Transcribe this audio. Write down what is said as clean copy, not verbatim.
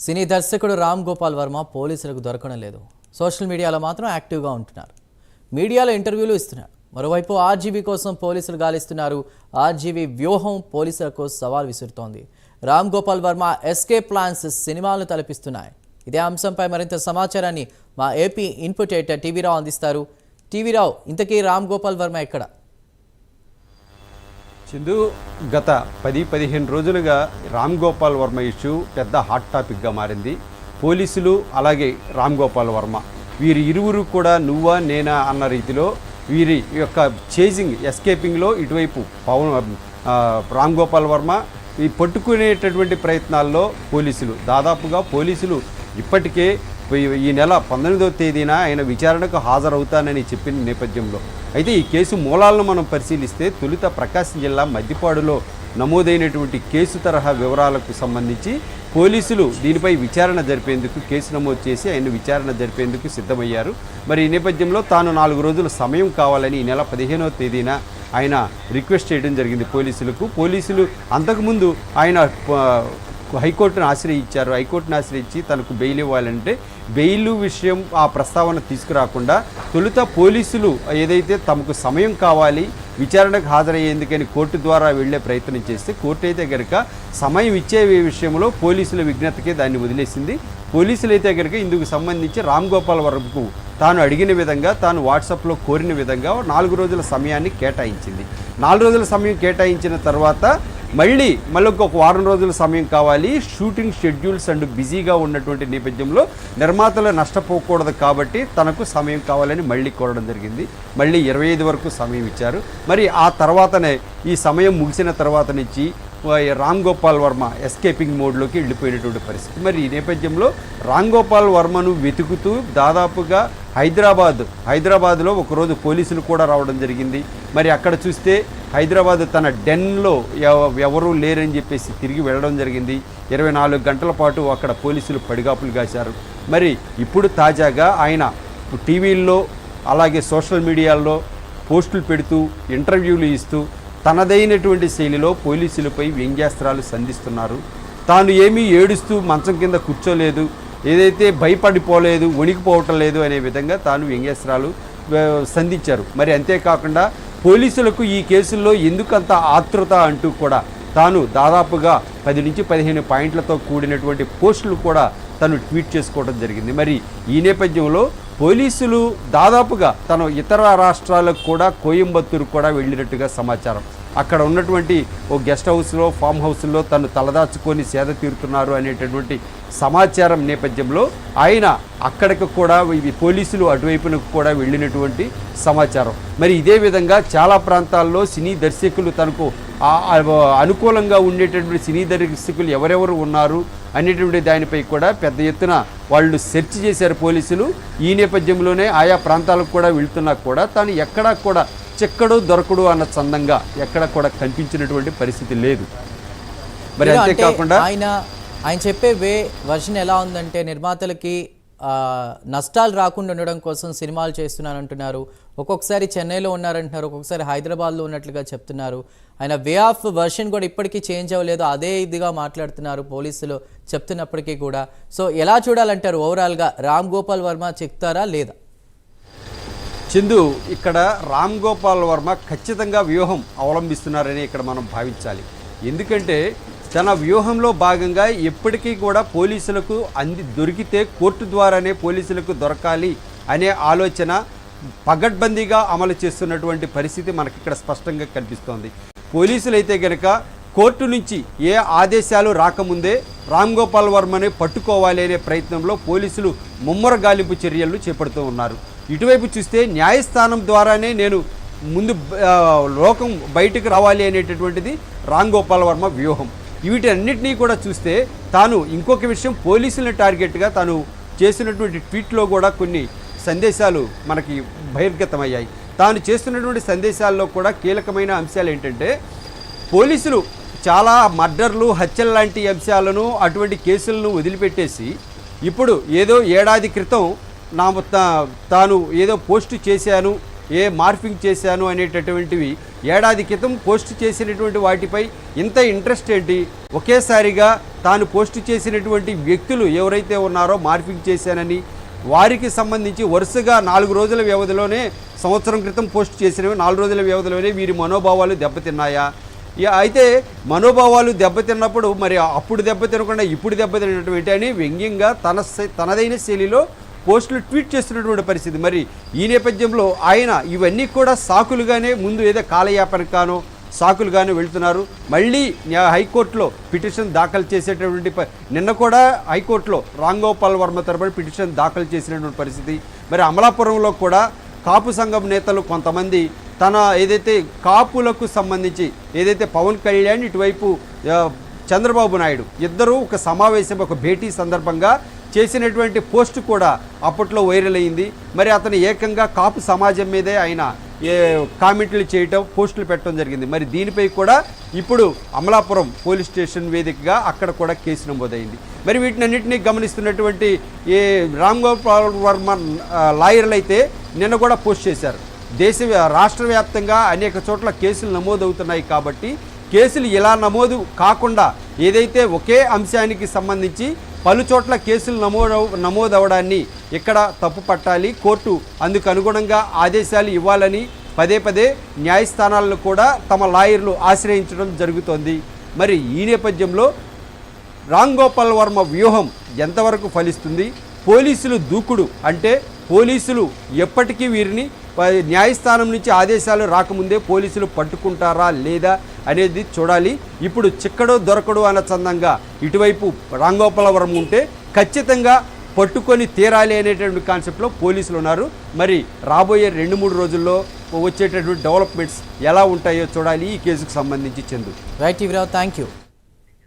సినీ దర్శకుడు రామ్ గోపాల్ వర్మ పోలీసులకు దొరకడం లేదు. సోషల్ మీడియాలో మాత్రం యాక్టివ్గా ఉంటున్నారు. మీడియాలో ఇంటర్వ్యూలు ఇస్తున్నారు. మరోవైపు ఆర్జీవీ కోసం పోలీసులు గాలిస్తున్నారు. ఆర్జీవీ వ్యూహం పోలీసులకు సవాల్ విసురుతోంది. రామ్ గోపాల్ వర్మ ఎస్కేప్ ప్లాన్స్ సినిమాలను తలపిస్తున్నాయి. ఇదే అంశంపై మరింత సమాచారాన్ని మా ఏపీ ఇన్పుట్ ఎడిటర్ టీవీ రావు అందిస్తారు. టీవీ రావు, ఇంతకీ రామ్ గోపాల్ వర్మ ఎక్కడ? చిందు, గత 10-15 రోజులుగా రామ్ గోపాల్ వర్మ ఇష్యూ పెద్ద హాట్ టాపిక్గా మారింది. పోలీసులు అలాగే రామ్ గోపాల్ వర్మ వీరి ఇరువురు కూడా నువ్వా నేనా అన్న రీతిలో వీరి యొక్క చేజింగ్ ఎస్కేపింగ్లో ఇటువైపు రామ్ గోపాల్ వర్మ ఈ పట్టుకునేటటువంటి ప్రయత్నాల్లో పోలీసులు ఇప్పటికే ఈ నెల 19వ తేదీన ఆయన విచారణకు హాజరవుతానని చెప్పిన నేపథ్యంలో అయితే ఈ కేసు మూలాలను మనం పరిశీలిస్తే తొలుత ప్రకాశం జిల్లా మద్దిపాడులో నమోదైనటువంటి కేసు తరహా వివరాలకు సంబంధించి పోలీసులు దీనిపై విచారణ జరిపేందుకు కేసు నమోదు చేసి ఆయన విచారణ జరిపేందుకు సిద్ధమయ్యారు. మరి ఈ నేపథ్యంలో తాను 4 రోజుల సమయం కావాలని ఈ నెల 15వ తేదీన ఆయన రిక్వెస్ట్ చేయడం జరిగింది పోలీసులకు. పోలీసులు అంతకుముందు ఆయన హైకోర్టును ఆశ్రయించారు. హైకోర్టును ఆశ్రయించి తనకు బెయిల్ ఇవ్వాలంటే బెయిల్ విషయం ఆ ప్రస్తావన తీసుకురాకుండా తొలుత పోలీసులు ఏదైతే తమకు సమయం కావాలి విచారణకు హాజరయ్యేందుకని కోర్టు ద్వారా వెళ్లే ప్రయత్నం చేస్తే కోర్టు అయితే కనుక సమయం ఇచ్చే విషయంలో పోలీసుల విజ్ఞతకే దాన్ని వదిలేసింది. పోలీసులు అయితే కనుక ఇందుకు సంబంధించి రామ్ గోపాల్ వర్మకు తాను అడిగిన విధంగా తాను వాట్సాప్లో కోరిన విధంగా 4 రోజుల సమయాన్ని కేటాయించింది. 4 రోజుల సమయం కేటాయించిన తర్వాత మళ్ళీ ఒక వారం రోజుల సమయం కావాలి. షూటింగ్ షెడ్యూల్స్ అండ్ బిజీగా ఉన్నటువంటి నేపథ్యంలో నిర్మాతలు నష్టపోకూడదు కాబట్టి తనకు సమయం కావాలని మళ్ళీ కోరడం జరిగింది. మళ్ళీ 25 వరకు సమయం ఇచ్చారు. మరి ఆ తర్వాతనే ఈ సమయం ముగిసిన తర్వాత నుంచి రామ్ గోపాల్ వర్మ ఎస్కేపింగ్ మోడ్లోకి వెళ్ళిపోయినటువంటి పరిస్థితి. మరి ఈ నేపథ్యంలో రామ్ గోపాల్ వర్మను వెతుకుతూ దాదాపుగా హైదరాబాద్లో ఒకరోజు పోలీసులు కూడా రావడం జరిగింది. మరి అక్కడ చూస్తే హైదరాబాద్ తన డెన్లో ఎవరూ లేరని చెప్పేసి తిరిగి వెళ్ళడం జరిగింది. 24 గంటల పాటు అక్కడ పోలీసులు పడిగాపులు కాశారు. మరి ఇప్పుడు తాజాగా ఆయన టీవీల్లో అలాగే సోషల్ మీడియాల్లో పోస్టులు పెడుతూ ఇంటర్వ్యూలు ఇస్తూ తనదైనటువంటి శైలిలో పోలీసులపై వ్యంగ్యాస్త్రాలు సంధిస్తున్నారు. తాను ఏమీ ఏడుస్తూ మంచం కింద కూర్చోలేదు, ఏదైతే భయపడిపోలేదు, వణికిపోవటం లేదు అనే విధంగా తాను వ్యంగ్యాస్త్రాలు సంధించారు. మరి అంతేకాకుండా పోలీసులకు ఈ కేసుల్లో ఎందుకంత ఆతృత అంటూ కూడా తాను దాదాపుగా 10-15 పాయింట్లతో కూడినటువంటి పోస్టులు కూడా తను ట్వీట్ చేసుకోవడం జరిగింది. మరి ఈ నేపథ్యంలో పోలీసులు దాదాపుగా తను ఇతర రాష్ట్రాలకు కూడా కోయంబత్తూరు కూడా వెళ్ళినట్టుగా సమాచారం. అక్కడ ఉన్నటువంటి ఓ గెస్ట్ హౌస్లో ఫామ్ హౌస్లో తను తలదాచుకొని సేద తీరుతున్నారు అనేటటువంటి సమాచారం నేపథ్యంలో ఆయన అక్కడికి కూడా పోలీసులు అటువైపునకు కూడా వెళ్ళినటువంటి సమాచారం. మరి ఇదే విధంగా చాలా ప్రాంతాల్లో సినీ దర్శకులు తనకు అనుకూలంగా ఉండేటటువంటి సినీ దర్శకులు ఎవరెవరు ఉన్నారు అనేటువంటి దానిపై కూడా పెద్ద ఎత్తున వాళ్ళు సెర్చ్ చేశారు పోలీసులు. ఈ నేపథ్యంలోనే ఆయా ప్రాంతాలకు కూడా వెళ్తున్నా కూడా తాను ఎక్కడా కూడా చెక్కడు దొరకడు అన్న చందంగా ఎక్కడ కూడా కనిపించినటువంటి పరిస్థితి లేదు. మరి అంతేకాకుండా ఆయన చెప్పే వర్షన్ ఎలా ఉందంటే నిర్మాతలకి నష్టాలు రాకుండా ఉండడం కోసం సినిమాలు చేస్తున్నానంటున్నారు. ఒక్కొక్కసారి చెన్నైలో ఉన్నారంటున్నారు, ఒక్కొక్కసారి హైదరాబాద్లో ఉన్నట్లుగా చెప్తున్నారు. ఆయన వే ఆఫ్ వర్షన్ కూడా ఇప్పటికీ చేంజ్ అవ్వలేదు, అదే ఇదిగా మాట్లాడుతున్నారు పోలీసులు చెప్తున్నప్పటికీ కూడా. సో ఎలా చూడాలంటారు ఓవరాల్గా రామ్ గోపాల్ వర్మ చెప్తారా లేదా? చందు, ఇక్కడ రామ్ గోపాల్ వర్మ ఖచ్చితంగా వ్యూహం అవలంబిస్తున్నారని ఇక్కడ మనం భావించాలి. ఎందుకంటే తన వ్యూహంలో భాగంగా ఎప్పటికీ కూడా పోలీసులకు దొరికితే కోర్టు ద్వారానే పోలీసులకు దొరకాలి అనే ఆలోచన పగడ్బందీగా అమలు చేస్తున్నటువంటి పరిస్థితి మనకి ఇక్కడ స్పష్టంగా కనిపిస్తోంది. పోలీసులు అయితే కనుక కోర్టు నుంచి ఏ ఆదేశాలు రాకముందే రామ్ గోపాల్ వర్మని పట్టుకోవాలి అనే ప్రయత్నంలో పోలీసులు ముమ్మర గాలింపు చర్యలు చేపడుతూ ఉన్నారు. ఇటువైపు చూస్తే న్యాయస్థానం ద్వారానే నేను ముందు లోకం బయటకు రావాలి అనేటటువంటిది రామ్ గోపాల్ వర్మ వ్యూహం. వీటన్నిటినీ కూడా చూస్తే తాను ఇంకొక విషయం పోలీసులను టార్గెట్గా తాను చేసినటువంటి ట్వీట్లో కూడా కొన్ని సందేశాలు మనకి బహిర్గతమయ్యాయి. తాను చేస్తున్నటువంటి సందేశాల్లో కూడా కీలకమైన అంశాలు ఏంటంటే పోలీసులు చాలా మర్డర్లు, హత్యలు లాంటి అంశాలను అటువంటి కేసులను వదిలిపెట్టేసి ఇప్పుడు ఏదో ఏడాది క్రితం తాను ఏదో పోస్టు చేశాను, మార్ఫింగ్ చేశాను అనేటటువంటివి ఏడాది క్రితం పోస్ట్ చేసినటువంటి వాటిపై ఇంత ఇంట్రెస్ట్ ఏంటి? ఒకేసారిగా తాను పోస్ట్ చేసినటువంటి వ్యక్తులు ఎవరైతే ఉన్నారో మార్ఫింగ్ చేశానని వారికి సంబంధించి వరుసగా 4 రోజుల వ్యవధిలోనే, సంవత్సరం క్రితం పోస్ట్ చేసినవి 4 రోజుల వ్యవధిలోనే వీరి మనోభావాలు దెబ్బతిన్నాయా? అయితే మనోభావాలు దెబ్బతిన్నప్పుడు మరి అప్పుడు దెబ్బతినకుండా ఇప్పుడు దెబ్బతినటువంటి అని వ్యంగ్యంగా తనదైన శైలిలో పోస్టులు ట్వీట్ చేస్తున్నటువంటి పరిస్థితి. మరి ఈ నేపథ్యంలో ఆయన ఇవన్నీ కూడా సాకులుగానే ముందు ఏదో కాలయాపనకానో సాకులుగానే వెళ్తున్నారు. మళ్ళీ హైకోర్టులో పిటిషన్ దాఖలు చేసేటటువంటి నిన్న కూడా హైకోర్టులో రామ్ గోపాల్ వర్మ తరపున పిటిషన్ దాఖలు చేసినటువంటి పరిస్థితి. మరి అమలాపురంలో కూడా కాపు సంఘం నేతలు కొంతమంది తన ఏదైతే కాపులకు సంబంధించి ఏదైతే పవన్ కళ్యాణ్ ఇటువైపు చంద్రబాబు నాయుడు ఇద్దరూ ఒక సమావేశం, ఒక భేటీ సందర్భంగా చేసినటువంటి పోస్ట్ కూడా అప్పట్లో వైరల్ అయింది. మరి అతను ఏకంగా కాపు సమాజం మీదే ఆయన కామెంట్లు చేయటం, పోస్టులు పెట్టడం జరిగింది. మరి దీనిపై కూడా ఇప్పుడు అమలాపురం పోలీస్ స్టేషన్ వేదికగా అక్కడ కూడా కేసు నమోదైంది. మరి వీటినన్నింటినీ గమనిస్తున్నటువంటి రామ్ గోపాల్ వర్మ లాయర్లు అయితే నిన్న కూడా పోస్ట్ చేశారు. రాష్ట్ర వ్యాప్తంగా అనేక చోట్ల కేసులు నమోదవుతున్నాయి కాబట్టి కేసులు ఇలా నమోదు కాకుండా ఏదైతే ఒకే అంశానికి సంబంధించి పలు చోట్ల కేసులు నమోదవడాన్ని ఇక్కడ తప్పు పట్టాలి, కోర్టు అందుకు అనుగుణంగా ఆదేశాలు ఇవ్వాలని పదే న్యాయస్థానాలను కూడా తమ లాయర్లు ఆశ్రయించడం జరుగుతోంది. మరి ఈ నేపథ్యంలో రామ్ గోపాల్ వర్మ వ్యూహం ఎంతవరకు ఫలిస్తుంది? పోలీసులు దూకుడు అంటే పోలీసులు ఎప్పటికీ వీరిని న్యాయస్థానం నుంచి ఆదేశాలు రాకముందే పోలీసులు పట్టుకుంటారా లేదా అనేది చూడాలి. ఇప్పుడు చిక్కడో దొరకడు అన్న చందంగా ఇటువైపు రామ్ గోపాల్ వర్మ ఉంటే ఖచ్చితంగా పట్టుకొని తీరాలి అనేటువంటి కాన్సెప్ట్లో పోలీసులు ఉన్నారు. మరి రాబోయే 2-3 రోజుల్లో వచ్చేటటువంటి డెవలప్మెంట్స్ ఎలా ఉంటాయో చూడాలి ఈ కేసుకు సంబంధించి. Chandu. Right TV Rao, thank you.